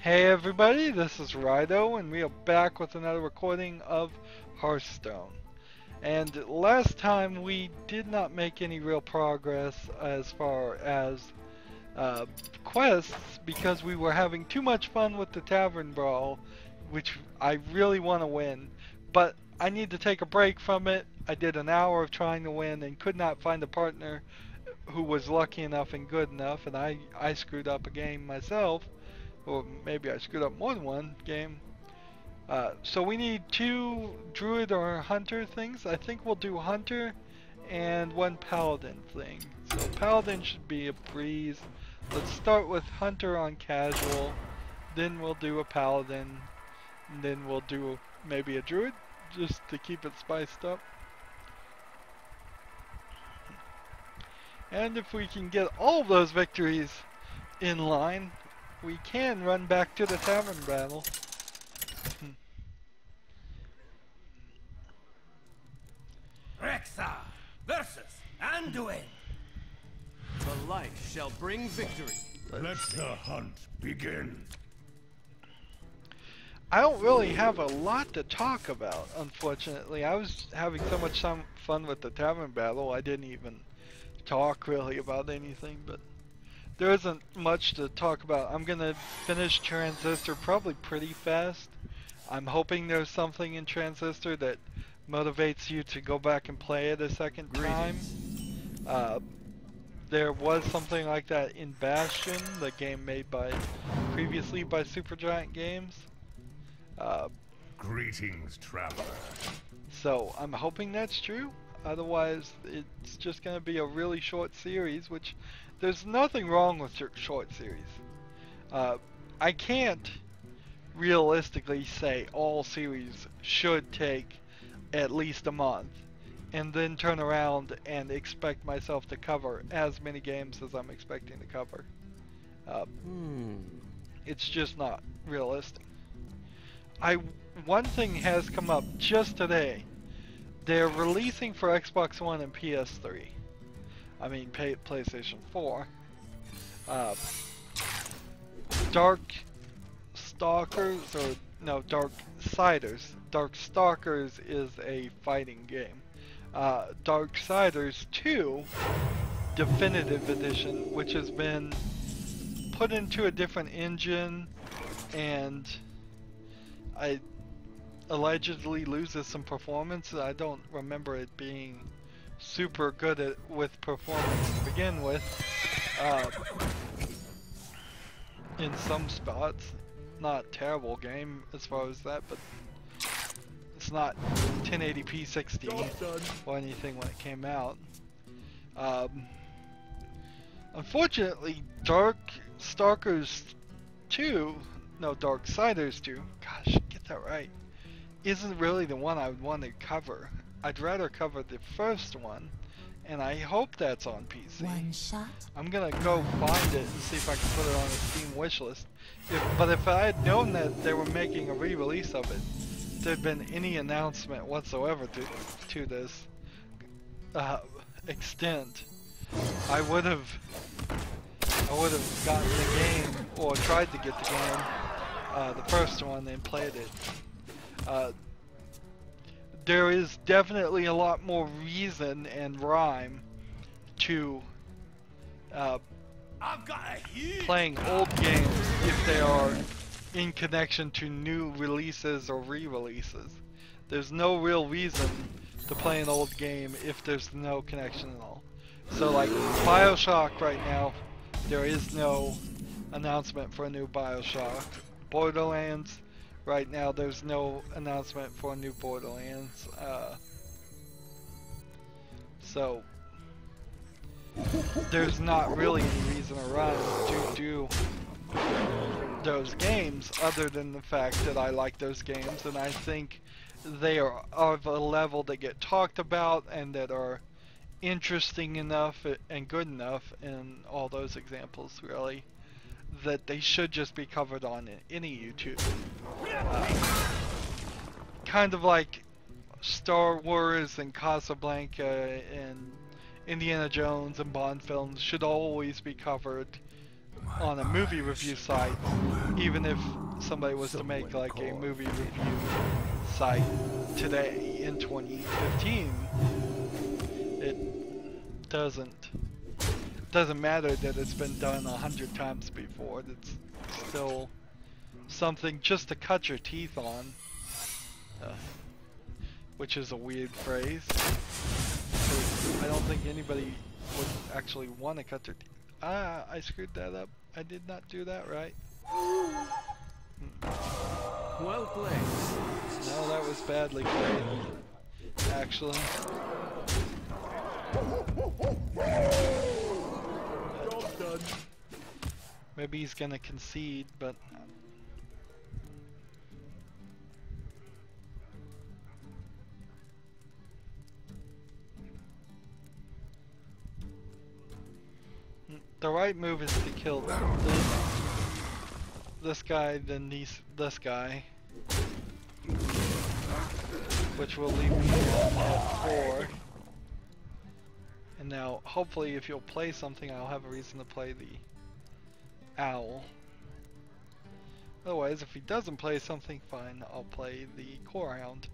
Hey everybody, this is Rydo, and we are back with another recording of Hearthstone. And last time we did not make any real progress as far as quests because we were having too much fun with the Tavern Brawl, which I really want to win. But I need to take a break from it. I did an hour of trying to win and could not find a partner who was lucky enough and good enough, and I screwed up a game myself. Or maybe I screwed up more than one game. So we need 2 druid or hunter things. I think we'll do hunter and 1 paladin thing. So paladin should be a breeze. Let's start with hunter on casual. Then we'll do a paladin. And then we'll do maybe a druid just to keep it spiced up. And if we can get all of those victories in line, we can run back to the tavern battle. Rexa versus Anduin. The light shall bring victory. Let the hunt begin. I don't really have a lot to talk about, unfortunately. I was having so much fun with the tavern battle, I didn't even talk really about anything, but there isn't much to talk about. I'm gonna finish Transistor probably pretty fast. I'm hoping there's something in Transistor that motivates you to go back and play it a second time. There was something like that in Bastion, the game made previously by Supergiant Games. Greetings, traveler. So I'm hoping that's true. Otherwise, it's just gonna be a really short series, which there's nothing wrong with short series. I can't realistically say all series should take at least a month and then turn around and expect myself to cover as many games as I'm expecting to cover. It's just not realistic. One thing has come up just today. They're releasing for Xbox One and PS3. I mean, PlayStation 4. Dark Stalkers, or no, Dark Siders. Dark Stalkers is a fighting game. Dark Siders 2 Definitive Edition, which has been put into a different engine and I allegedly loses some performance. I don't remember it being super good with performance to begin with. In some spots, not a terrible game as far as that, but it's not 1080p 60 or anything when it came out. Unfortunately, Dark Stalkers 2, no, Dark Siders 2, gosh, get that right, isn't really the one I would want to cover. I'd rather cover the first one, and I hope that's on PC. One shot. I'm gonna go find it and see if I can put it on a Steam wishlist. But if I had known that they were making a re-release of it, if there'd been any announcement whatsoever to this extent, I would have gotten the game, or tried to get the game, the first one, and played it. There is definitely a lot more reason and rhyme to playing old games if they are in connection to new releases or re-releases. There's no real reason to play an old game if there's no connection at all. So like BioShock right now, there is no announcement for a new BioShock. Borderlands, right now there's no announcement for a new Borderlands. So there's not really any reason or rhyme to do those games other than the fact that I like those games and I think they are of a level that get talked about and that are interesting enough and good enough in all those examples, really, that they should just be covered on any YouTube. Kind of like Star Wars and Casablanca and Indiana Jones and Bond films should always be covered on a movie review site, even if somebody was to make like a movie review site today in 2015, it doesn't matter that it's been done 100 times before. It's still something just to cut your teeth on, which is a weird phrase. I don't think anybody would actually want to cut their teeth. Ah, I screwed that up. I did not do that right. Well played. No, that was badly played, actually. Job done. Maybe he's gonna concede, but the right move is to kill this guy, then this guy, which will leave me at 4. And now, hopefully, if you'll play something, I'll have a reason to play the owl. Otherwise, if he doesn't play something, fine, I'll play the core hound.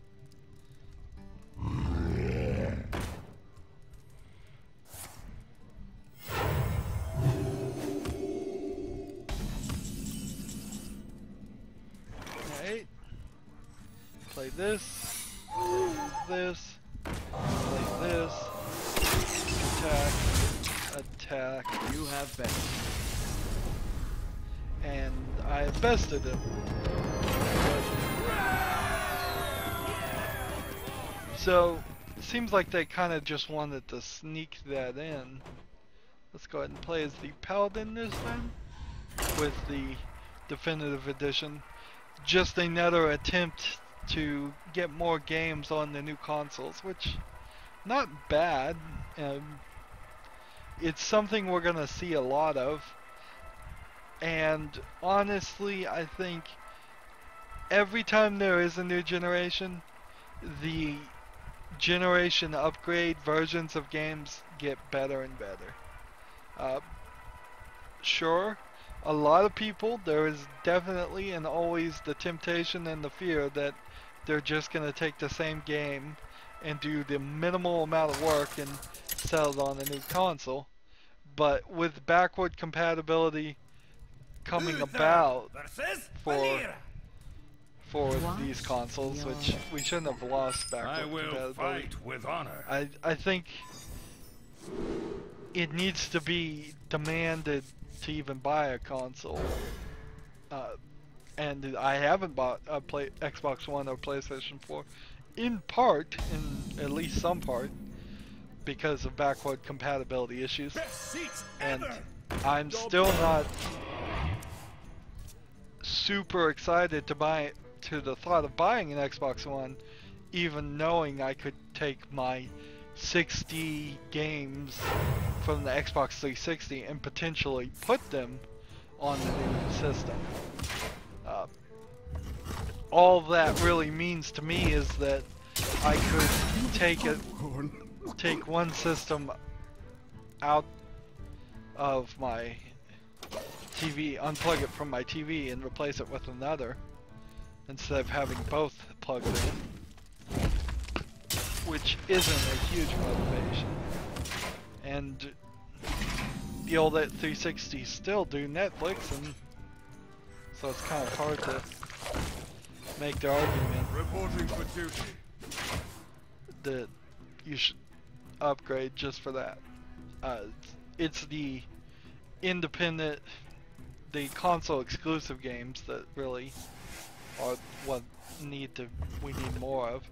Alright. Play this. Play this. Attack. You have been. And I bested him. So, seems like they kind of just wanted to sneak that in. Let's go ahead and play as the Paladin this time, with the Definitive Edition. Just another attempt to get more games on the new consoles, which, not bad. It's something we're gonna see a lot of. And honestly, I think every time there is a new generation, the generation upgrade versions of games get better and better. Sure, a lot of people, there is definitely and always the temptation and the fear that they're just going to take the same game and do the minimal amount of work and sell it on a new console. But with backward compatibility coming about for these consoles, which we shouldn't have lost backward I will compatibility. fight with honor. I think it needs to be demanded to even buy a console. And I haven't bought a Xbox One or PlayStation 4, in part, in at least some part, because of backward compatibility issues. And I'm still not super excited to the thought of buying an Xbox One, even knowing I could take my 60 games from the Xbox 360 and potentially put them on the new system. All that really means to me is that I could take one system out of my TV, unplug it from my TV, and replace it with another, instead of having both plugged in, which isn't a huge motivation. And the old 360 still do Netflix, and so it's kind of hard to make the argument Reporting for duty. that you should upgrade just for that. It's the independent, the console exclusive games that really are what we need more of.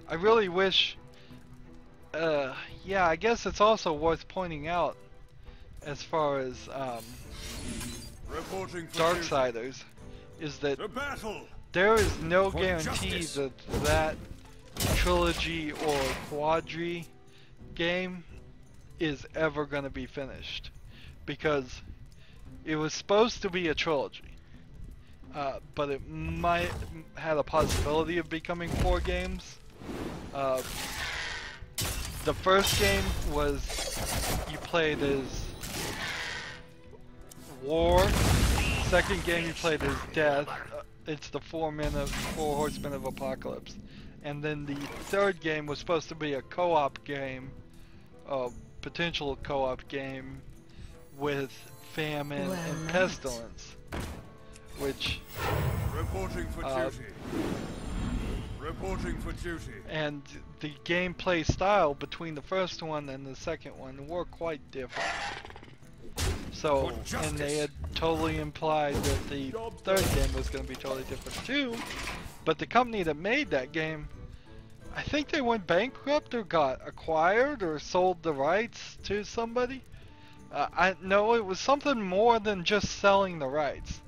I really wish, yeah, I guess it's also worth pointing out, as far as Darksiders, is that there is no guarantee that that trilogy or quadri game is ever going to be finished, because it was supposed to be a trilogy, but it might had a possibility of becoming 4 games. The first game was you played as war. Second game you played as death. It's the four horsemen of apocalypse. And then the third game was supposed to be a co-op game, a potential co-op game with famine and pestilence, which Reporting for duty. Reporting for duty. and the gameplay style between the first one and the second one were quite different. So, and they had totally implied that the third game was going to be totally different too. But the company that made that game, I think they went bankrupt or got acquired or sold the rights to somebody. I know it was something more than just selling the rights.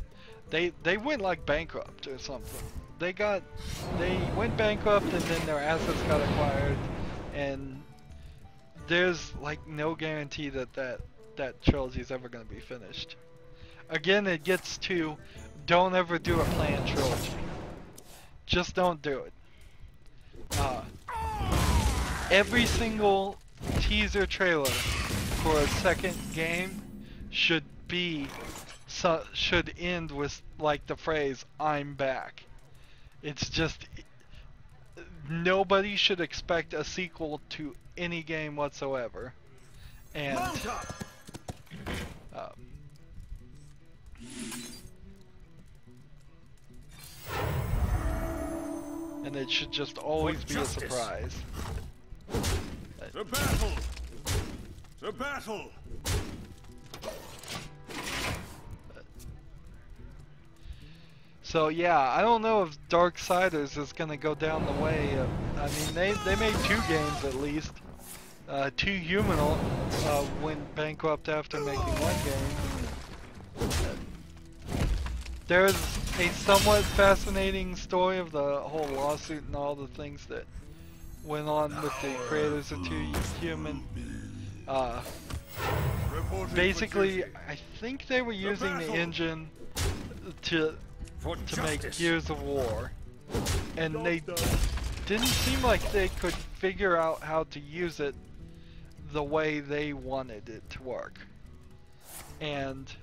They went like bankrupt or something. They went bankrupt and then their assets got acquired, and there's like no guarantee that trilogy is ever going to be finished. Again, it gets to don't ever do a planned trilogy. Just don't do it. Every single teaser trailer for a second game should end with like the phrase "I'm back." It's just nobody should expect a sequel to any game whatsoever, and and it should just always be a surprise. The battle! The battle! So yeah, I don't know if Darksiders is gonna go down the way of, I mean, they made 2 games at least. 2 Humanal went bankrupt after making 1 game. There's a somewhat fascinating story of the whole lawsuit and all the things that went on with the creators of 2 Human. Basically, I think they were using the engine to make Gears of War, and they didn't seem like they could figure out how to use it the way they wanted it to work. And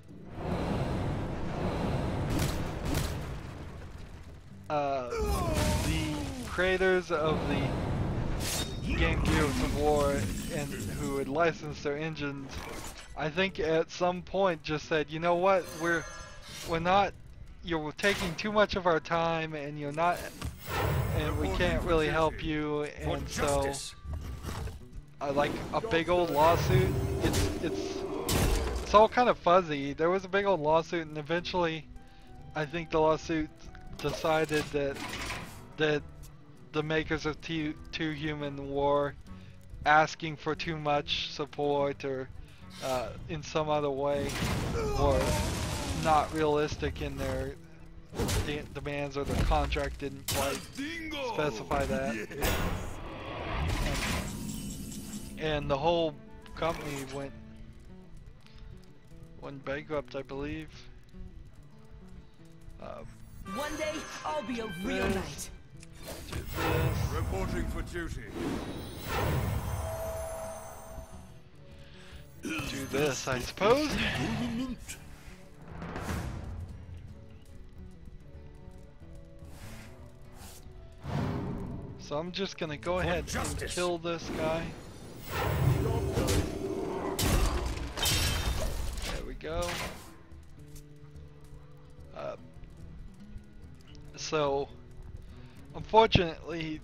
the creators of the game Gears of War and who had licensed their engines, I think at some point just said, you know what, we're not, you're taking too much of our time, and you're not, and we can't really help you, and so like a big old lawsuit, it's all kind of fuzzy. There was a big old lawsuit, and eventually I think the lawsuit decided that the makers of 2 Human were asking for too much support, or in some other way were not realistic in their demands, or the contract didn't quite specify that. And the whole company went bankrupt, I believe. One day, I'll be a real knight. Do this. Reporting for duty. Do this, I suppose. So I'm just gonna go ahead and kill this guy. There we go. So, unfortunately,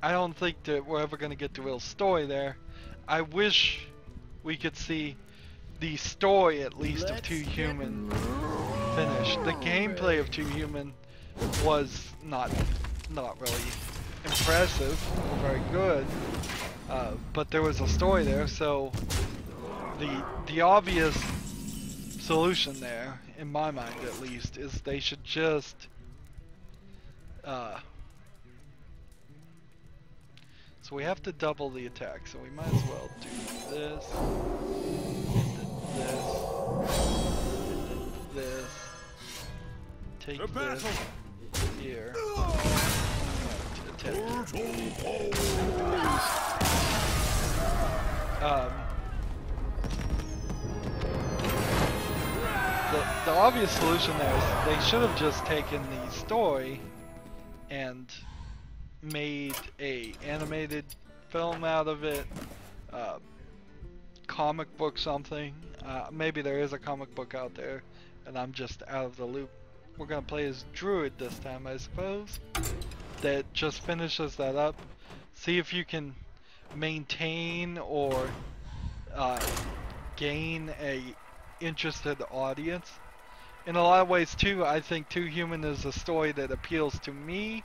I don't think that we're ever gonna get the real story there. I wish we could see the story, at least, of 2 Human finished. The gameplay of 2 Human was not really impressive or very good, but there was a story there. So the obvious solution there, in my mind at least, is they should just so we have to double the attack, so we might as well do this, this, take this here, attack here. Um, the obvious solution there is they should have just taken the story and made a animated film out of it, comic book something. Maybe there is a comic book out there and I'm just out of the loop. We're gonna play as Druid this time, I suppose. That just finishes that up. See if you can maintain or gain a interested audience. In a lot of ways too, I think Too Human is a story that appeals to me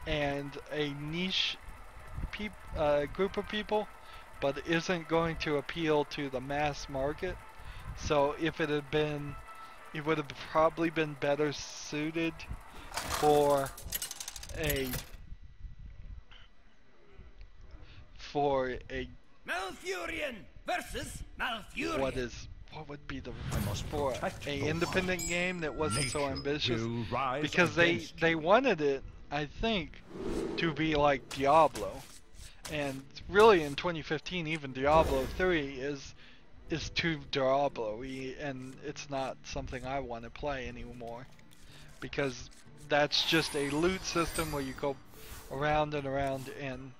and a niche group of people, but isn't going to appeal to the mass market. So if it had been, it would have probably been better suited for a Malfurion versus Malfurion. what would be the for a independent game that wasn't so ambitious, because they wanted it, I think, to be like Diablo, and really in 2015 even Diablo 3 is too Diablo-y, and it's not something I want to play anymore, because that's just a loot system where you go around and around and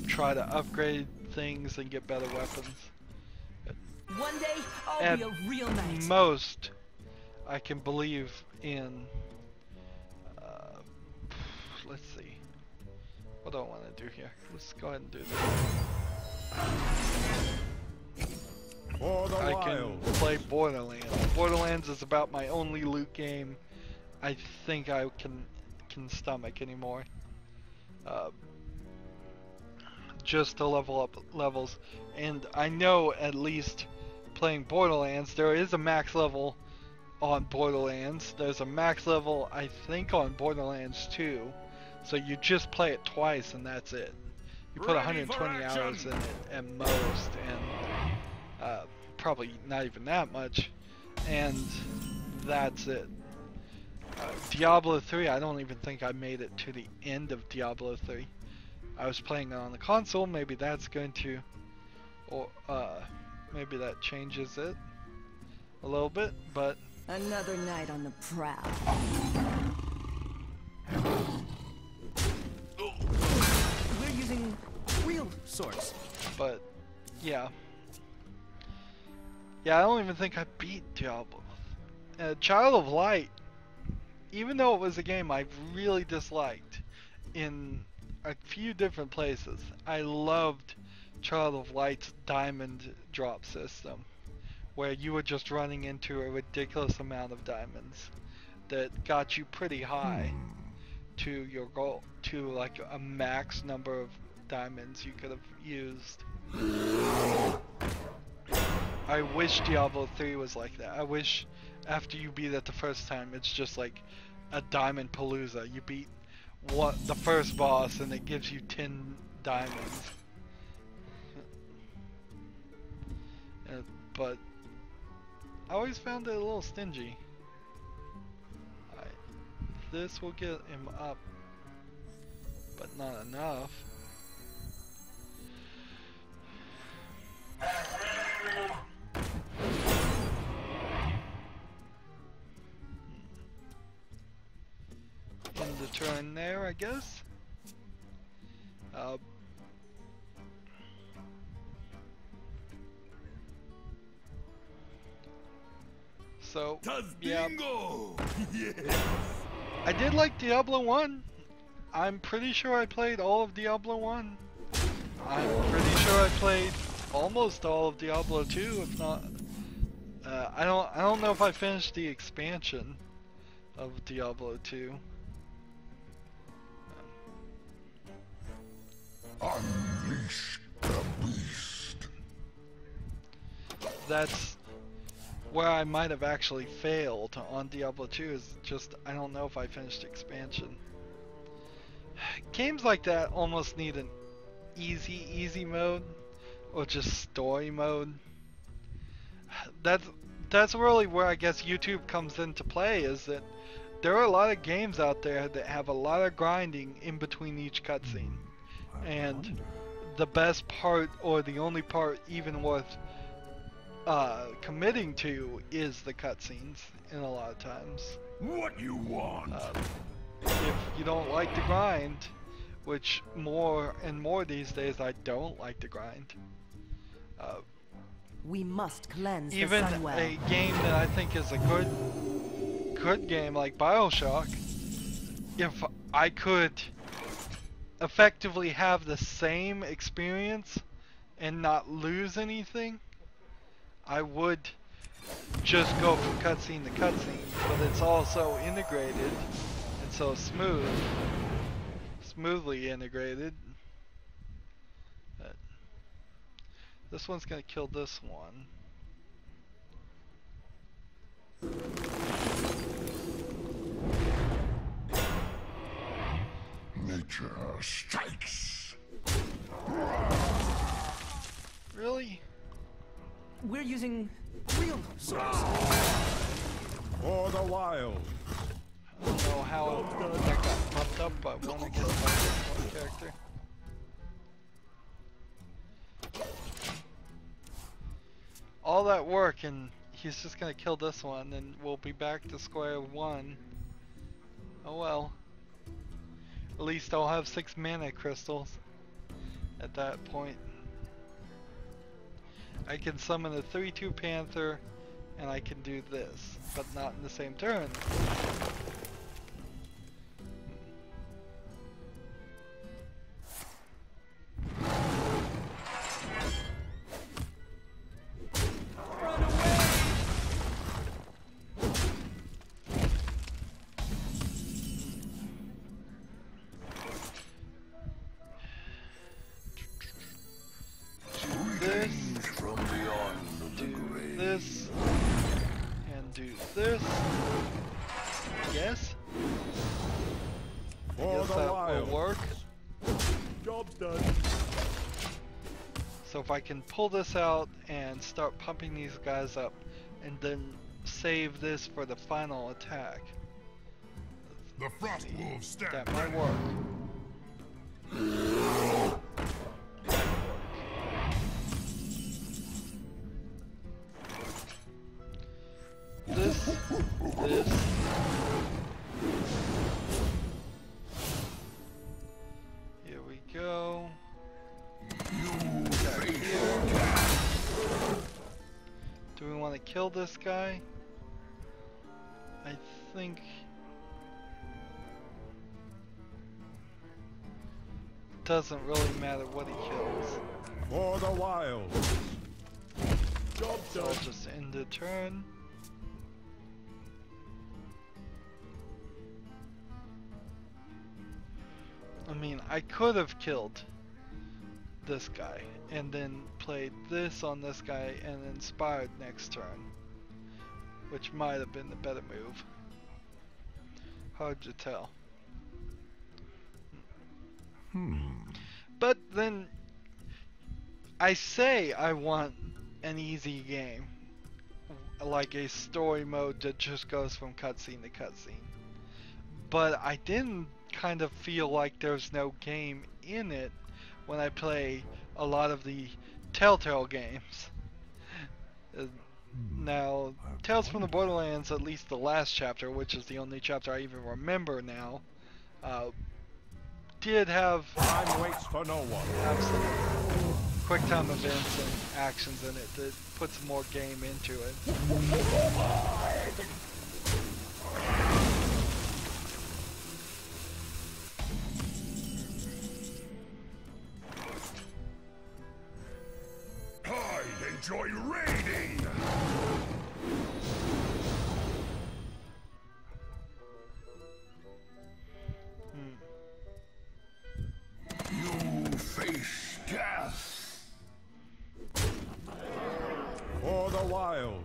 try to upgrade things and get better weapons. One day, I'll be a real knight. Most, I can believe in, let's see, what do I want to do here? Let's go ahead and do this. I can play Borderlands. Borderlands is about my only loot game I think I can stomach anymore. Just to level up levels, and I know at least playing Borderlands there is a max level on Borderlands. There's a max level I think on Borderlands 2, so you just play it twice and that's it. You put 120 hours in it at most, and probably not even that much, and that's it. Diablo 3, I don't even think I made it to the end of Diablo 3. I was playing it on the console, maybe that's going to, or maybe that changes it a little bit, but... Another night on the prowl. We're using real swords. But, yeah. Yeah, I don't even think I beat Diablo. Child of Light, even though it was a game I really disliked in a few different places, I loved Child of Light's diamond drop system, where you were just running into a ridiculous amount of diamonds that got you pretty high to your goal, to like a max number of diamonds you could have used. I wish Diablo 3 was like that. I wish after you beat it the first time, it's just like a diamond palooza. You beat the first boss and it gives you 10 diamonds. But I always found it a little stingy. This will get him up, but not enough. End the turn there, I guess. So, yeah. I did like Diablo 1. I'm pretty sure I played all of Diablo 1. I'm pretty sure I played almost all of Diablo 2, if not. I don't know if I finished the expansion of Diablo 2. Unleash the beast. That's where I might have actually failed on Diablo 2, is just I don't know if I finished expansion. Games like that almost need an easy mode or just story mode. That's really where I guess YouTube comes into play, is that there are a lot of games out there that have a lot of grinding in between each cutscene, and the best part, or the only part even worth committing to, is the cutscenes in a lot of times. What you want? If you don't like to grind, which more and more these days I don't like to grind. We must cleanse Even the Sunwell. a game that I think is a good game like BioShock, if I could effectively have the same experience and not lose anything, I would just go from cutscene to cutscene. But it's all so integrated and so smoothly integrated. But this one's gonna kill this one. Nature strikes. Really? We're using real source. For the wild. I don't know how that got popped up, but I want to get my one character. All that work, and he's just gonna kill this one, and we'll be back to square one. Oh well. At least I'll have 6 mana crystals at that point. I can summon a 3/2 Panther, and I can do this, but not in the same turn. Yes? I guess that will work. Job's done. So if I can pull this out and start pumping these guys up, and then save this for the final attack, The frost wolves stand that might ready. work. This. Here we go. Back here. Do we want to kill this guy? I think it doesn't really matter what he kills. For the wild. Job So done. I'll just end the turn. I mean, I could have killed this guy and then played this on this guy and inspired next turn, which might have been the better move. Hard to tell. But then I say I want an easy game, like a story mode that just goes from cutscene to cutscene. But I didn't kind of feel like there's no game in it when I play a lot of the Telltale games. Now, Tales from the Borderlands, at least the last chapter, which is the only chapter I even remember now, did have Time waits for no one. some quick time events and actions in it that puts more game into it. I enjoy raiding. You face death. For the wild.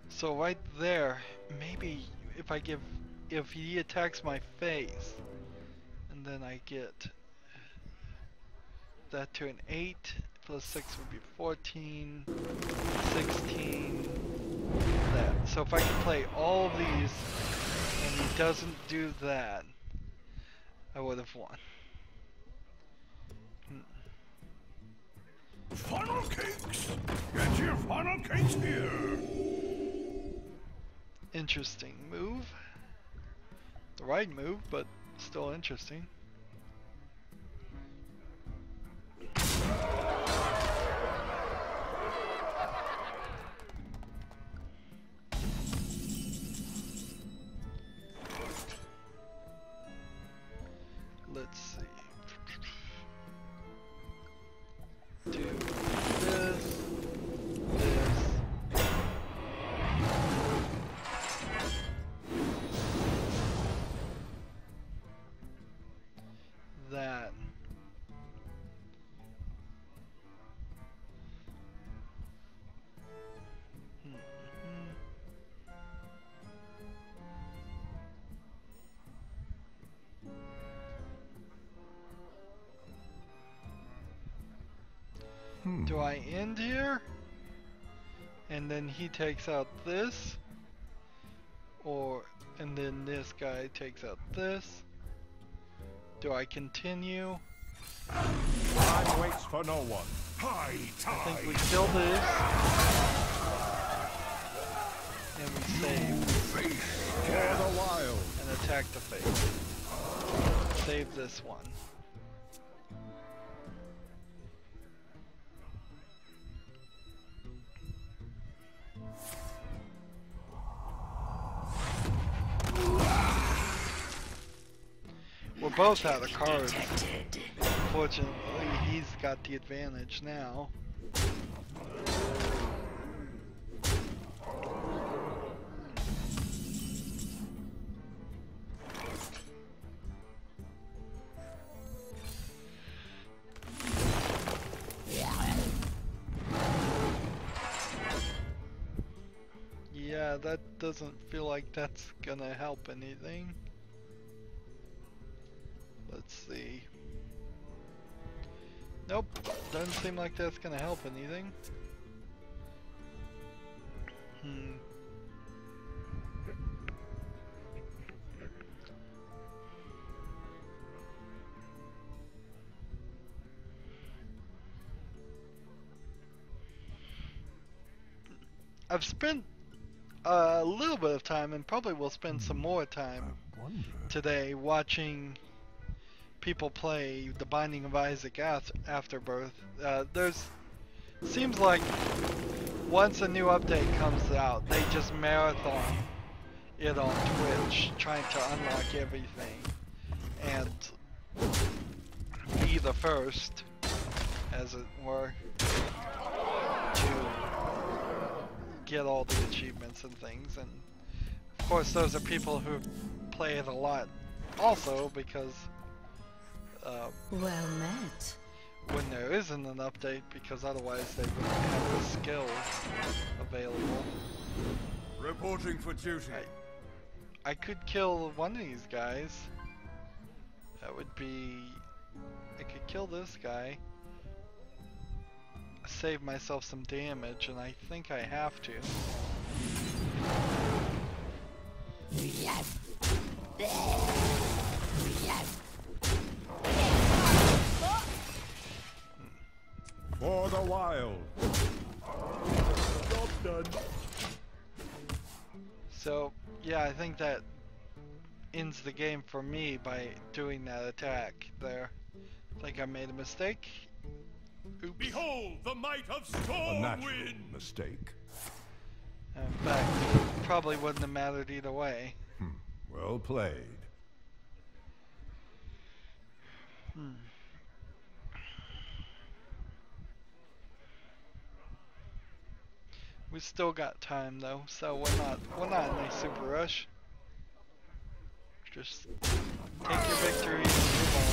So right there, maybe if he attacks my face, and then I get that to an 8, plus 6 would be 14, 16, that. So if I can play all of these, and he doesn't do that, I would have won. Funnel cakes! Get your funnel cakes here! Interesting move. The right move, but still interesting. Let's see. Do this, that. Do I end here? And then he takes out this? Or, and then this guy takes out this? Do I continue? Time waits for no one. High I think tide! we kill this. And we save. Face For death! the wild. And attack the face. Save this one. We're both out of cards. Fortunately, he's got the advantage now. Yeah, that doesn't feel like that's gonna help anything. Let's see. Nope, doesn't seem like that's gonna help anything. I've spent a little bit of time, and probably will spend some more time today watching people play The Binding of Isaac Afterbirth. Seems like once a new update comes out, they just marathon it on Twitch, trying to unlock everything and be the first, as it were, to get all the achievements and things. And of course, those are people who play it a lot also, because Well met. when there isn't an update, because otherwise they wouldn't have the skills available. Reporting for duty. I could kill one of these guys. That would be... I could kill this guy, save myself some damage, and I think I have to. For the wild. Job done. So, yeah, I think that ends the game for me by doing that attack there. I think I made a mistake. Oops. Behold the might of A storm natural wind! mistake. In fact, probably wouldn't have mattered either way. Well played. We still got time though, so we're not in a super rush. Just take your victory and move on.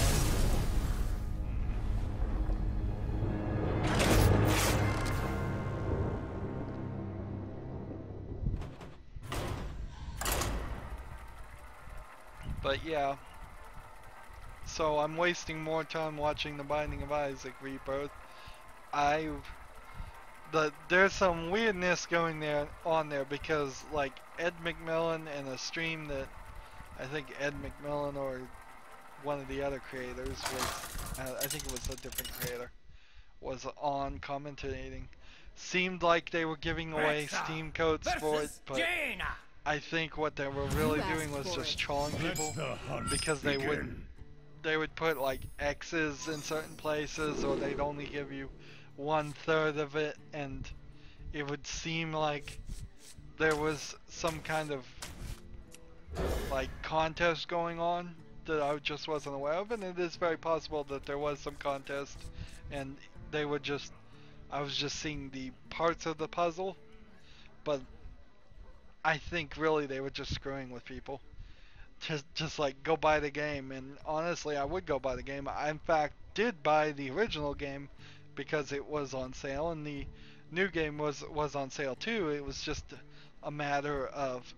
But yeah, so I'm wasting more time watching The Binding of Isaac Rebirth. There's some weirdness going on there, because like Ed McMillan in a stream that I think Ed McMillan or one of the other creators was, I think it was a different creator, was on commentating. Seemed like they were giving away Steam codes for it, but I think what they were really doing was just trolling people, because they would put like X's in certain places, or they'd only give you 1/3 of it, and it would seem like there was some kind of like contest going on that I just wasn't aware of, and it is very possible that there was some contest, and they would just, I was just seeing the parts of the puzzle, but I think really they were just screwing with people. Just like, go buy the game, and honestly I would go buy the game. I in fact did buy the original game because it was on sale, and the new game was on sale too. It was just a matter of,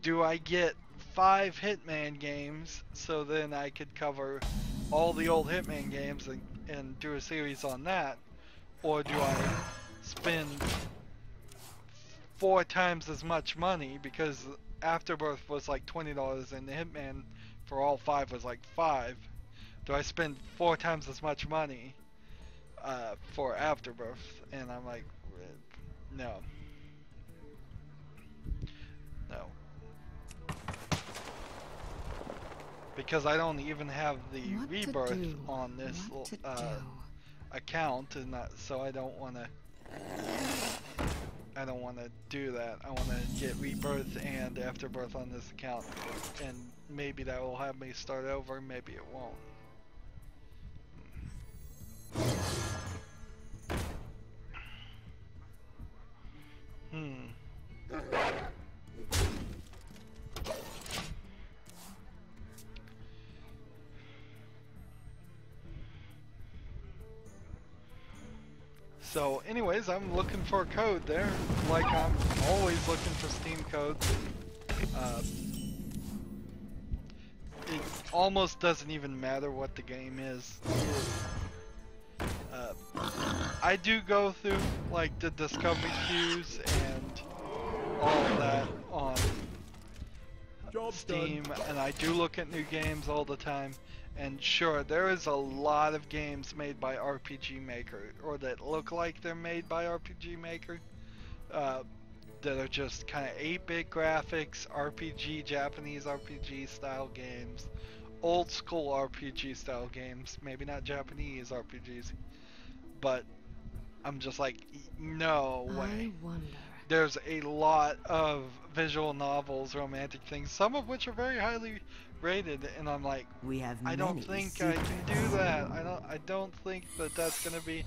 do I get 5 Hitman games so then I could cover all the old Hitman games and do a series on that, or do I spend 4 times as much money, because Afterbirth was like $20 and the Hitman for all 5 was like $5. Do I spend 4 times as much money for Afterbirth? And I'm like, no. No. Because I don't even have the rebirth on this account, and so I don't want to do that. I want to get rebirth and afterbirth on this account, and maybe that will have me start over, maybe it won't. So anyways, I'm looking for a code there, like I'm always looking for Steam codes. It almost doesn't even matter what the game is. I do go through like the discovery queues and all of that on Steam, and I do look at new games all the time. And sure, there is a lot of games made by RPG Maker, or that look like they're made by RPG Maker, that are just kind of 8-bit graphics, RPG, Japanese RPG style games, old school RPG style games, maybe not Japanese RPGs, but I'm just like, no way. There's a lot of visual novels, romantic things, some of which are very highly rated, and I'm like, I don't think I can do that. I don't think that that's gonna be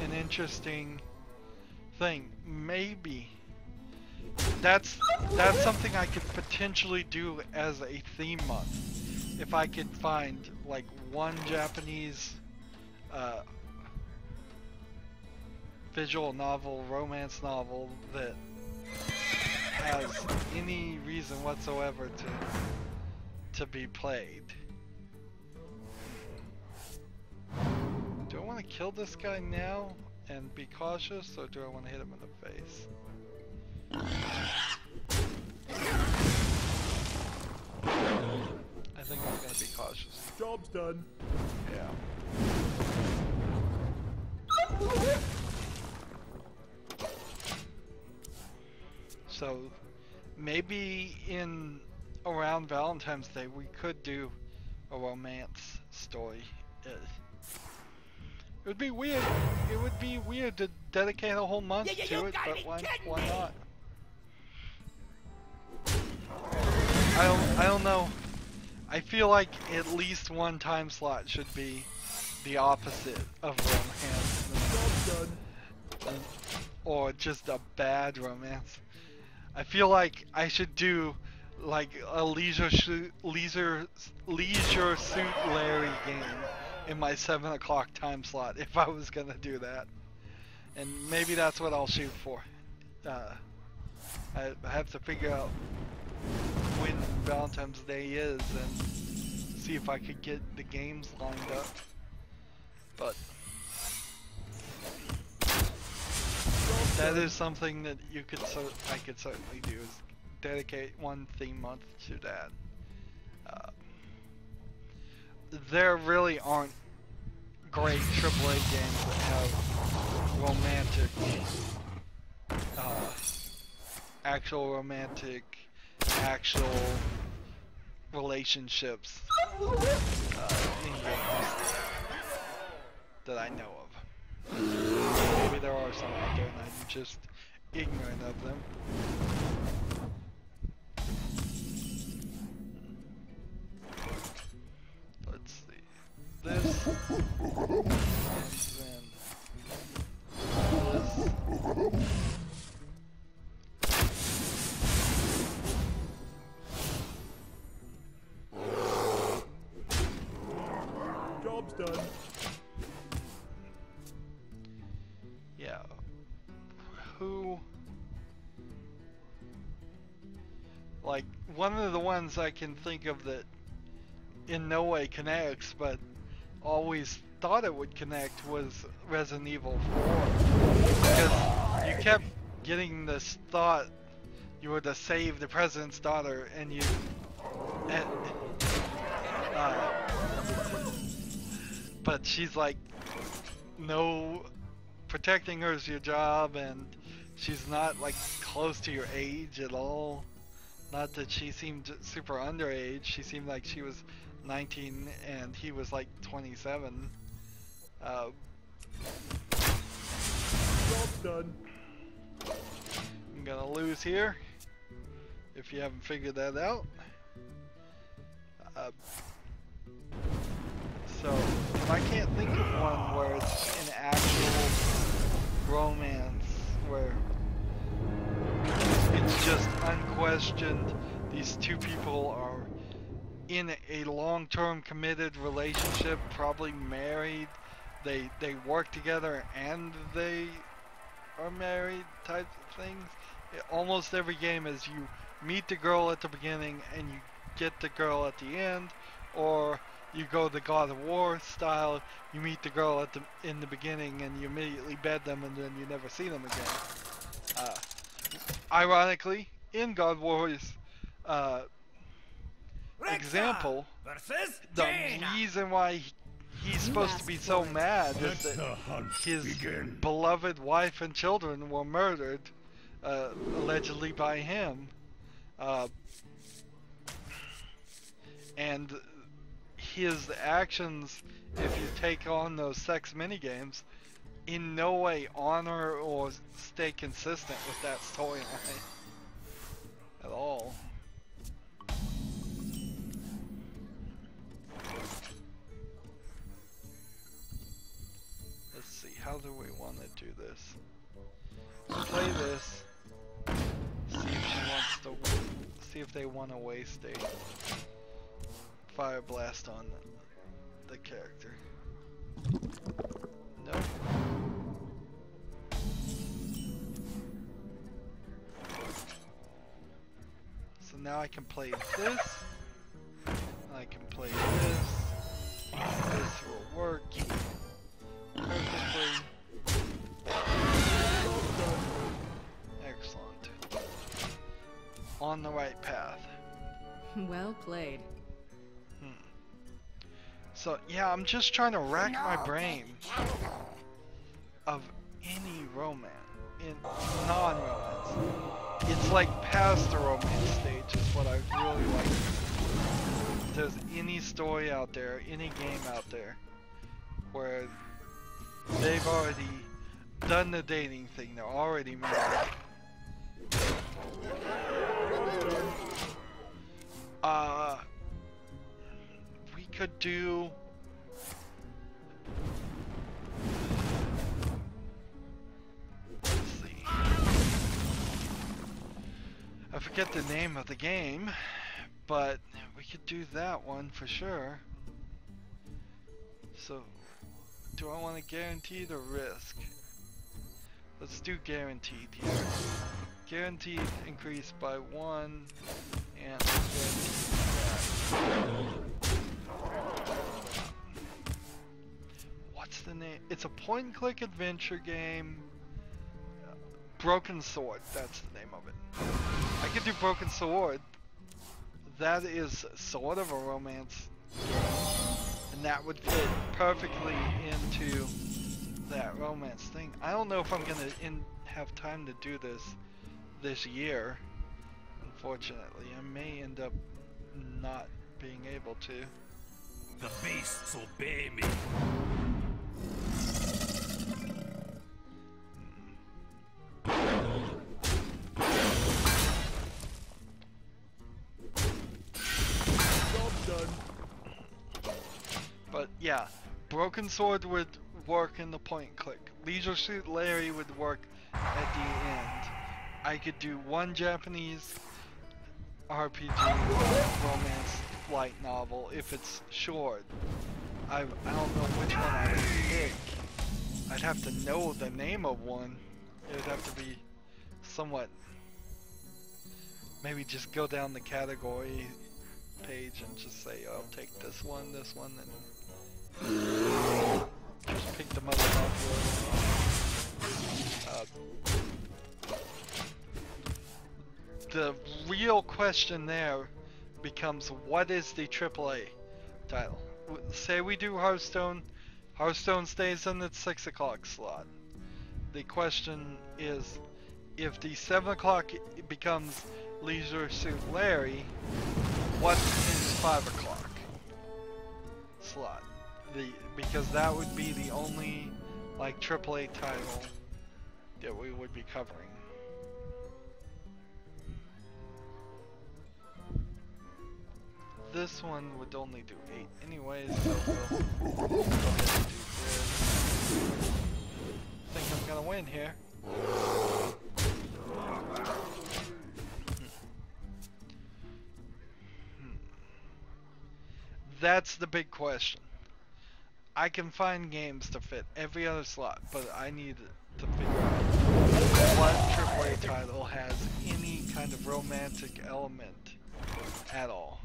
an interesting thing. Maybe that's something I could potentially do as a theme month, if I could find like one Japanese visual novel, romance novel that has any reason whatsoever to be played. Do I want to kill this guy now and be cautious, or do I want to hit him in the face? I think I'm gonna be cautious. Job's done. Yeah. So maybe in around Valentine's Day we could do a romance story. It would be weird. It would be weird to dedicate a whole month to it, but why not? I don't know. I feel like at least one time slot should be the opposite of romance, or just a bad romance. I feel like I should do like a Leisure Suit Larry game in my 7 o'clock time slot if I was gonna do that, and maybe that's what I'll shoot for. I have to figure out when Valentine's Day is and see if I could get the games lined up, but that is something that I could certainly do, is dedicate one theme month to that. there really aren't great AAA games that have romantic, actual relationships in games that I know of. Maybe there are some out there and I'm just ignorant of them. Let's see. This, and then this. Job's done. Yeah. Who? Like, one of the ones I can think of that in no way connects, but always thought it would connect was Resident Evil 4. Because you kept getting this thought you were to save the president's daughter, and you... but she's like, no, protecting her is your job, and she's not like close to your age at all. Not that she seemed super underage, she seemed like she was 19 and he was like 27. Job's done. I'm gonna lose here, if you haven't figured that out. So, I can't think of one where it's an actual romance, where it's just unquestioned, these two people are in a long-term committed relationship, probably married, they work together and they are married type of things. Almost every game is you meet the girl at the beginning and you get the girl at the end, or you go the God of War style, you meet the girl in the beginning and you immediately bed them and then you never see them again. Ironically, in God of War's example, the reason why he's supposed to be so mad is that his beloved wife and children were murdered, allegedly by him, and his actions, if you take on those sex minigames, in no way honor or stay consistent with that storyline at all. Let's see, how do we want to do this? Let's play this. See if she wants to. See if they want to waste a fire blast on the character. Nope. So now I can play this. I can play this. This will work perfectly. Excellent. On the right path. Well played. So yeah, I'm just trying to rack my brain of any romance, in non-romance. It's like past the romance stage is what I really like. If there's any story out there, any game out there, where they've already done the dating thing, they're already married. We could do... Let's see. I forget the name of the game, but we could do that one for sure. So, do I want to guaranteed or risk? Let's do guaranteed here. Guaranteed increase by 1, and what's the name? It's a point-and-click adventure game. Broken Sword, that's the name of it. I could do Broken Sword. That is sort of a romance game. that would fit perfectly into that romance thing. I don't know if I'm gonna have time to do this year. Unfortunately, I may end up not being able to. The beasts obey me. Job's done. But yeah, Broken Sword would work in the point and click. Leisure Suit Larry would work at the end. I could do one Japanese RPG romance light novel if it's short. I don't know which one I would pick. I'd have to know the name of one. It would have to be somewhat. Maybe just go down the category page and just say, oh, I'll take this one, and just pick them up. The real question there becomes, what is the AAA title? Say we do Hearthstone. Hearthstone stays in its 6 o'clock slot. The question is, if the 7 o'clock becomes Leisure Suit Larry, what's in 5 o'clock slot? Because that would be the only like AAA title that we would be covering. This one would only do 8 anyways, so we'll go ahead and do this. I think I'm gonna win here. That's the big question. I can find games to fit every other slot, but I need to figure out what AAA title has any kind of romantic element at all.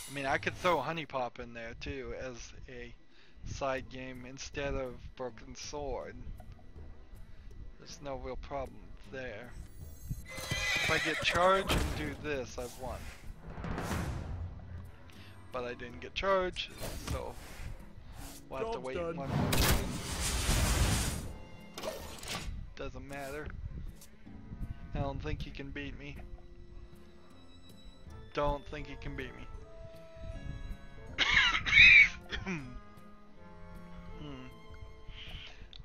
I mean, I could throw Honey Pop in there too as a side game instead of Broken Sword. There's no real problem there. If I get charged and do this, I've won. But I didn't get charged, so we'll have to wait one more minute. Doesn't matter. I don't think he can beat me. Don't think he can beat me.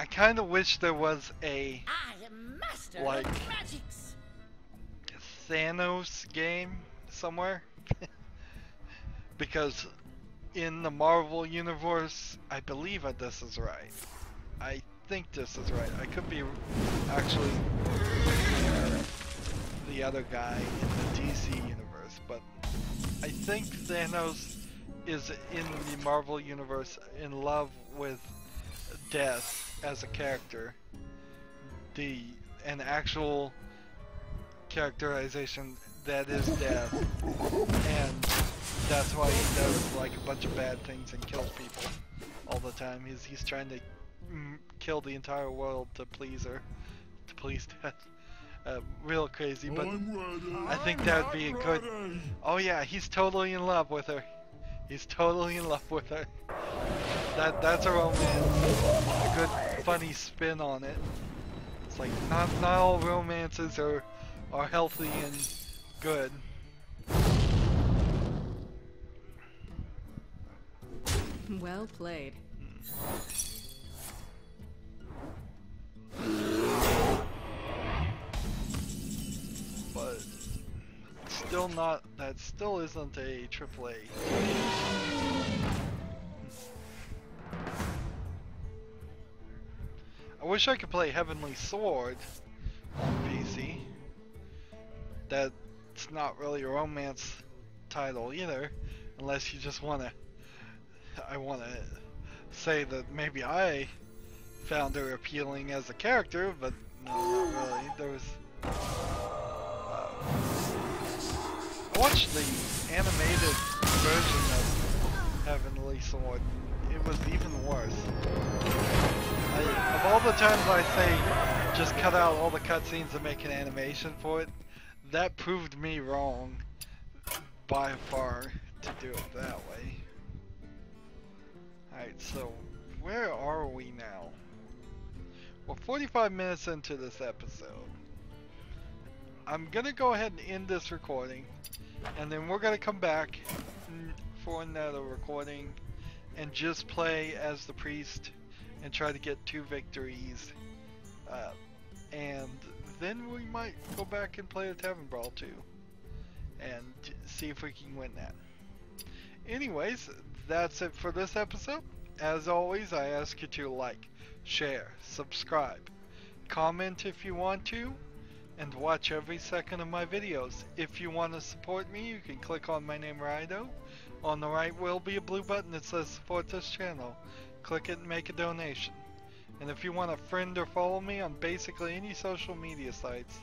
I kind of wish there was a like Thanos game somewhere. Because in the Marvel universe, I believe that this is right. I think this is right. I could be actually the other guy in the DC universe, but I think Thanos is in the Marvel universe in love with Death as a character. An actual characterization that is Death, and that's why he does like a bunch of bad things and kills people all the time. He's trying to kill the entire world to please her, to please Death. Real crazy, but I think that would be a good. Oh yeah, he's totally in love with her. He's totally in love with her. That's a romance. A good funny spin on it. It's like not all romances are healthy and good. Well played. But still not. That still isn't a AAA. I wish I could play Heavenly Sword on PC. That's not really a romance title either, unless you just wanna. I wanna say that maybe I found her appealing as a character, but no, not really. There was. I watched the animated version of Heavenly Sword. It was even worse. Of all the times I say just cut out all the cutscenes and make an animation for it, that proved me wrong by far to do it that way. Alright, so where are we now? We're 45 minutes into this episode. I'm gonna go ahead and end this recording, and then we're gonna come back for another recording and just play as the priest and try to get 2 victories. And then we might go back and play a Tavern Brawl too, and see if we can win that. Anyways, that's it for this episode. As always, I ask you to like, share, subscribe, comment if you want to, and watch every second of my videos. If you want to support me, you can click on my name, Rydo. On the right will be a blue button that says support this channel. Click it and make a donation. And if you want to friend or follow me on basically any social media sites,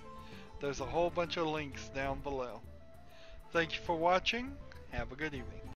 there's a whole bunch of links down below. Thank you for watching. Have a good evening.